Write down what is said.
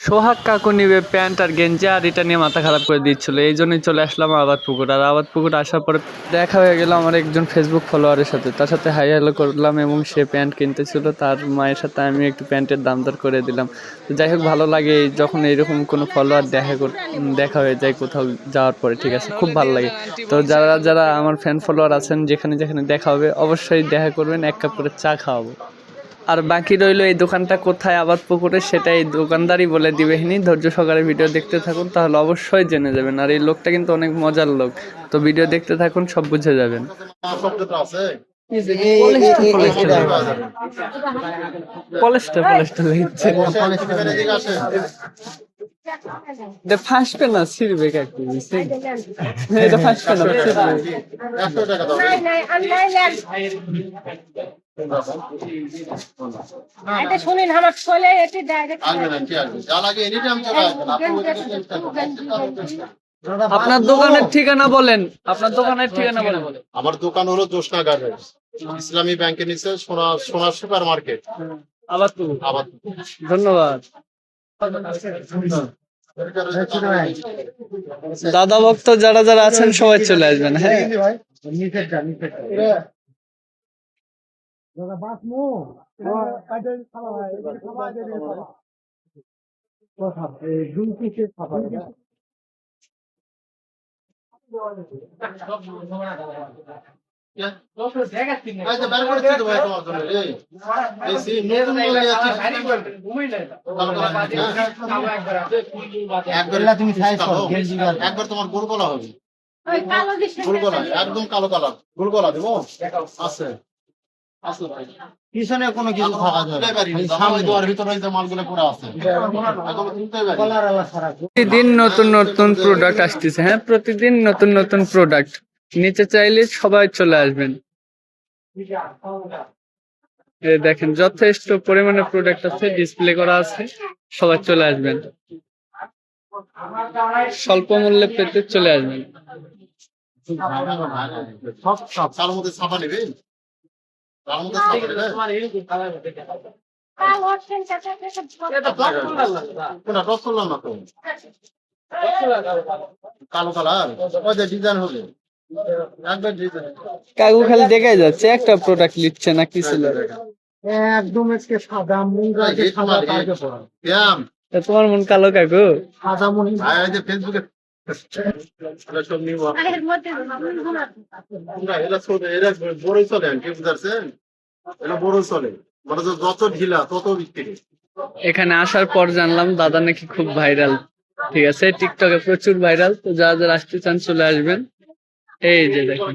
সোহাগ কাকু নিবে প্যান্ট আর গেঞ্জি, আর এটা নিয়ে মাথা খারাপ করে দিচ্ছিল। এই জন্যই চলে আসলাম আবাদপুকুর। আর আবাদপুকুর আসার পরে দেখা হয়ে গেল আমার একজন ফেসবুক ফলোয়ারের সাথে। তার সাথে হাই হ্যালো করলাম এবং সে প্যান্ট কিনতেছিল। তার মায়ের সাথে আমি একটু প্যান্টের দাম দর করে দিলাম। তো যাই হোক, ভালো লাগে যখন এইরকম কোনো ফলোয়ার দেখা হয়ে যায় কোথাও যাওয়ার পরে। ঠিক আছে, খুব ভালো লাগে। তো যারা যারা আমার ফ্যান ফলোয়ার আছেন, যেখানে যেখানে দেখা হবে অবশ্যই দেখা করবেন, এক কাপ করে চা খাওয়াবো। আর বাকি রইলো এই দোকানটা কোথায় আবাদপুকুরে, সেটা এই দোকানদারই বলে দিবে। ধৈর্য সহকারে ভিডিও দেখতে থাকুন, তাহলে অবশ্যই জেনে যাবেন। আর এই লোকটা কিন্তু অনেক মজার লোক, তো ভিডিও দেখতে থাকুন, সব বুঝে যাবেন। ফাঁসবে না, ছিড়বে কাকু, এটা ফাঁসবে না, এটা শুনেন আমার ছেলে এটি ডাইরেক্ট আপনার দোকানের ঠিকানা বলেন, আপনার দোকানের ঠিকানা বলেন। আমার দোকান হলো জোসনা গার্মেন্টস, ইসলামী ব্যাংকের নিচে সোনা সুপার মার্কেট, আবাদপুর। ধন্যবাদ। দাদা ভক্ত যারা যারা আছেন সবাই চলে আসবেন। হ্যাঁ, একবার তোমার গোল গলা হবে, গোল গলা একদম কালো কালার, গোল গলা দেবো আছে। পিছনে কোনো কিছু থাকা যাবে, সামনে দেওয়ার ভিতরে যে মালগুলো পড়ে আছে প্রতিদিন নতুন নতুন প্রোডাক্ট আসতেছে। হ্যাঁ, প্রতিদিন নতুন নতুন প্রোডাক্ট। নিচে চাইলে সবাই চলে আসবেন। এই দেখেন, যথেষ্ট পরিমাণে প্রোডাক্ট আছে, ডিসপ্লে করা আছে, সবাই চলে আসবেন। স্বল্প মূল্যে পেতে চলে আসবেন। সব তার মধ্যে ছাপা নেবে, তার মধ্যে ছাপা নেবে। কালো কালার ডিজাইন হবে, একবার ডিজাইন। কাকু খালি দেখাই যাচ্ছে, একটা প্রোডাক্ট নিচ্ছে না কি ছিল একদম সাদা মুঙ্গা, তোমার মন কালো কাকু? সাদা মুনি যে ফেসবুকে সব নিব, এরা বড়ই চলে, কি বুঝাচ্ছেন? এটা বড় চলে, মানে যত ঢিলা তত বিক্রি। এখানে আসার পর জানলাম দাদা নাকি খুব ভাইরাল। ঠিক আছে, টিকটকে প্রচুর ভাইরাল। তো যারা যারা আসতে চান চলে আসবেন। এই যে দেখুন।